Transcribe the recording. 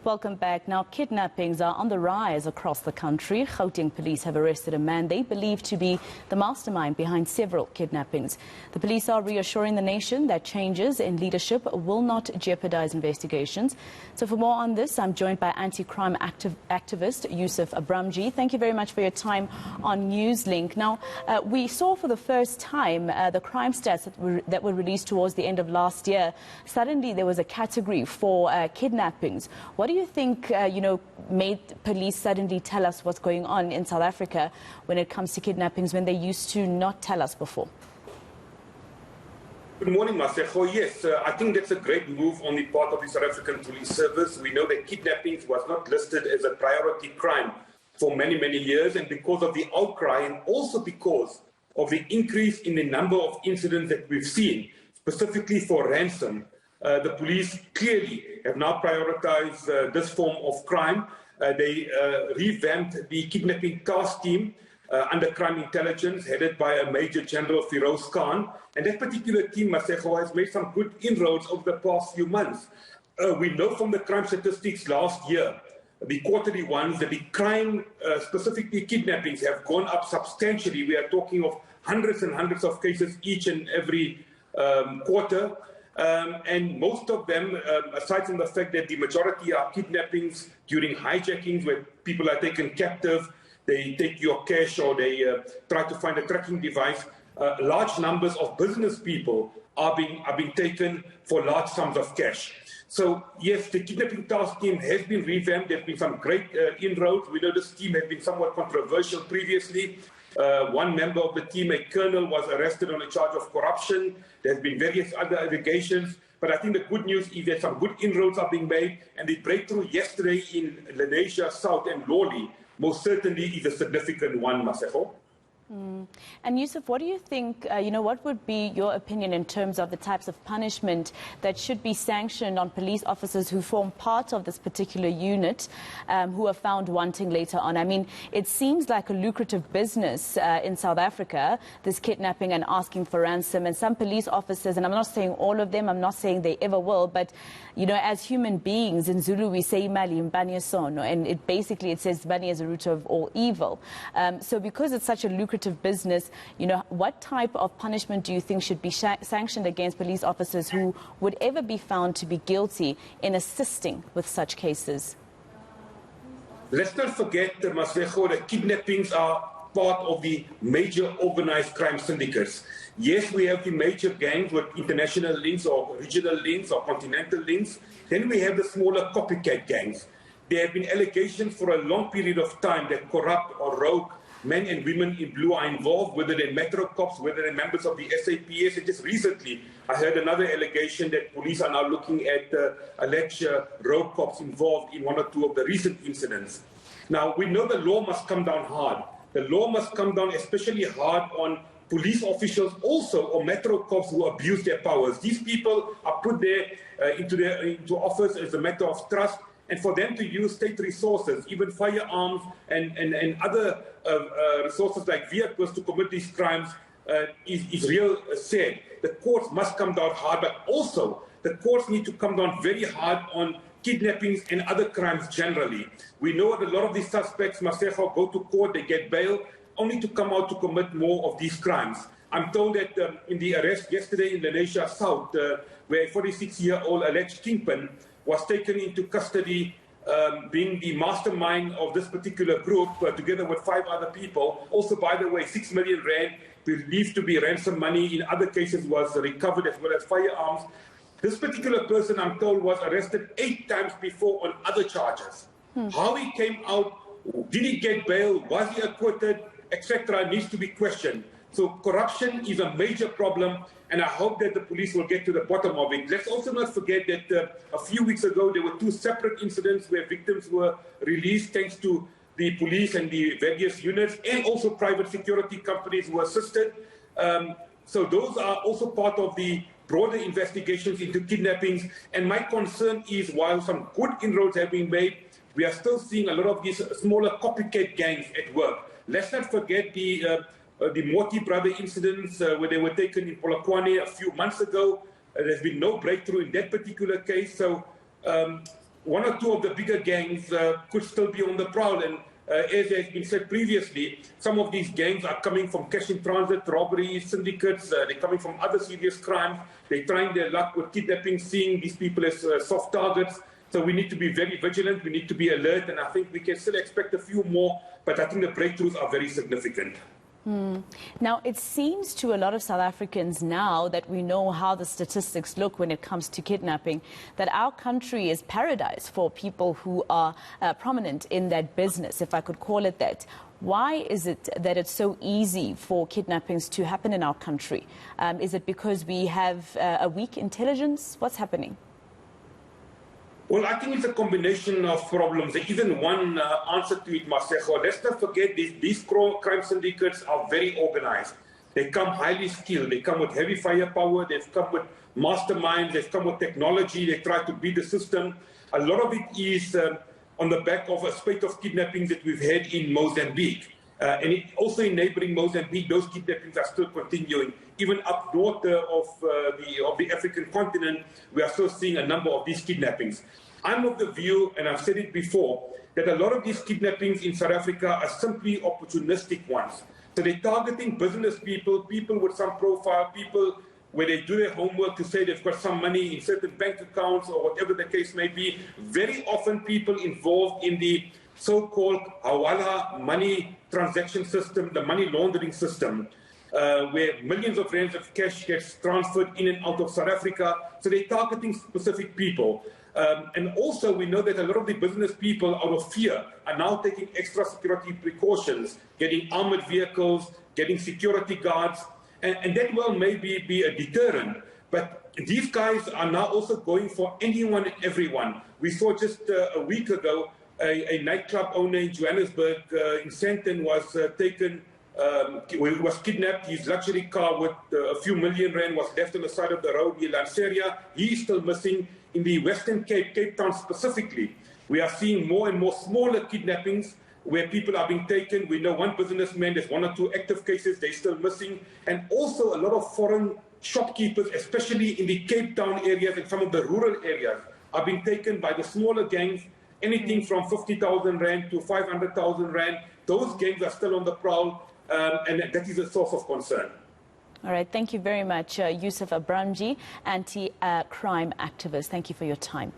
Welcome back. Now, kidnappings are on the rise across the country. Gauteng police have arrested a man they believe to be the mastermind behind several kidnappings. The police are reassuring the nation that changes in leadership will not jeopardize investigations. So for more on this, I'm joined by anti-crime activist Yusuf Abramjee. Thank you very much for your time on Newslink. Now, we saw for the first time the crime stats that were released towards the end of last year. Suddenly, there was a category for kidnappings. What do you think, made police suddenly tell us what's going on in South Africa when it comes to kidnappings when they used to not tell us before? Good morning, Masejo. Yes, I think that's a great move on the part of the South African Police Service. We know that kidnappings was not listed as a priority crime for many, many years, and because of the outcry and also because of the increase in the number of incidents that we've seen, specifically for ransom, the police clearly have now prioritized this form of crime. They revamped the kidnapping task team under crime intelligence, headed by a Major General Firoz Khan. And that particular team, Masejo, has made some good inroads over the past few months. We know from the crime statistics last year, the quarterly ones, that the crime, specifically kidnappings, have gone up substantially. We are talking of hundreds and hundreds of cases each and every quarter. And most of them, aside from the fact that the majority are kidnappings during hijackings where people are taken captive, they take your cash or they try to find a tracking device, large numbers of business people are being taken for large sums of cash. So, yes, the kidnapping task team has been revamped. There have been some great inroads. We know this team has been somewhat controversial previously. One member of the team, a colonel, was arrested on a charge of corruption. There's been various other allegations. But I think the good news is that some good inroads are being made. And the breakthrough yesterday in Lenasia South and Lawley most certainly is a significant one, Masejo. And Yusuf, what do you think, what would be your opinion in terms of the types of punishment that should be sanctioned on police officers who form part of this particular unit who are found wanting later on? I mean, it seems like a lucrative business in South Africa, this kidnapping and asking for ransom. And some police officers, and I'm not saying all of them, I'm not saying they ever will, but, as human beings in Zulu, we say imali mbani sono, and it says money is the root of all evil. So because it's such a lucrative business, what type of punishment do you think should be sanctioned against police officers who would ever be found to be guilty in assisting with such cases? Let's not forget, Masejo, that kidnappings are part of the major organized crime syndicates. Yes, we have the major gangs with international links or regional links or continental links. Then we have the smaller copycat gangs. There have been allegations for a long period of time that corrupt or rogue men and women in blue are involved, whether they're metro cops, whether they're members of the SAPS. And just recently, I heard another allegation that police are now looking at alleged rogue cops involved in one or two of the recent incidents. Now, we know the law must come down hard. The law must come down especially hard on police officials also, or metro cops who abuse their powers. These people are put there into office as a matter of trust, and for them to use state resources, even firearms and other resources like vehicles to commit these crimes is real sad. The courts must come down hard, but also the courts need to come down very hard on kidnappings and other crimes generally. We know that a lot of these suspects, Masejo, go to court, they get bail, only to come out to commit more of these crimes. I'm told that in the arrest yesterday in Lenasia South, where a 46-year-old alleged kingpin was taken into custody, being the mastermind of this particular group, together with 5 other people. Also, by the way, 6 million rand believed to be ransom money. In other cases was recovered, as well as firearms. This particular person, I'm told, was arrested 8 times before on other charges. How he came out, did he get bail, was he acquitted, etc., needs to be questioned. So corruption is a major problem, and I hope that the police will get to the bottom of it. Let's also not forget that a few weeks ago, there were 2 separate incidents where victims were released thanks to the police and the various units, and also private security companies who assisted. So those are also part of the broader investigations into kidnappings. And my concern is, while some good inroads have been made, we are still seeing a lot of these smaller copycat gangs at work. Let's not forget the Moti brother incidents where they were taken in Polokwane a few months ago. There's been no breakthrough in that particular case. So one or two of the bigger gangs could still be on the prowl. And as has been said previously, some of these gangs are coming from cash in transit, robberies, syndicates. They're coming from other serious crimes. They're trying their luck with kidnapping, seeing these people as soft targets. So we need to be very vigilant. We need to be alert. And I think we can still expect a few more, but I think the breakthroughs are very significant. Now, it seems to a lot of South Africans now that we know how the statistics look when it comes to kidnapping, that our country is paradise for people who are prominent in that business, if I could call it that. Why is it that it's so easy for kidnappings to happen in our country? Is it because we have a weak intelligence? What's happening? Well, I think it's a combination of problems. There isn't one answer to it, Masego. Let's not forget these crime syndicates are very organized. They come highly skilled. They come with heavy firepower. They've come with masterminds. They've come with technology. They try to beat the system. A lot of it is on the back of a spate of kidnappings that we've had in Mozambique. And also in neighboring Mozambique, those kidnappings are still continuing. Even up north of the African continent, we are still seeing a number of these kidnappings. I'm of the view, and I've said it before, that a lot of these kidnappings in South Africa are simply opportunistic ones. So they're targeting business people, people with some profile, people where they do their homework to say they've got some money in certain bank accounts or whatever the case may be. Very often people involved in the so-called hawala money transaction system, the money laundering system, where millions of rands of cash gets transferred in and out of South Africa. So they're targeting specific people. And also we know that a lot of the business people, out of fear, are now taking extra security precautions, getting armored vehicles, getting security guards, and that will maybe be a deterrent. But these guys are now also going for anyone and everyone. We saw just a week ago a nightclub owner in Johannesburg, in Sandton, was taken, was kidnapped. His luxury car with a few million rand was left on the side of the road near Lanseria. He is still missing. In the Western Cape, Cape Town specifically, we are seeing more and more smaller kidnappings where people are being taken. We know one businessman, there's one or two active cases, they're still missing. And also a lot of foreign shopkeepers, especially in the Cape Town areas and some of the rural areas, are being taken by the smaller gangs, anything from 50,000 rand to 500,000 rand. Those gangs are still on the prowl, and that is a source of concern. All right, thank you very much, Yusuf Abramjee, anti-crime activist. Thank you for your time.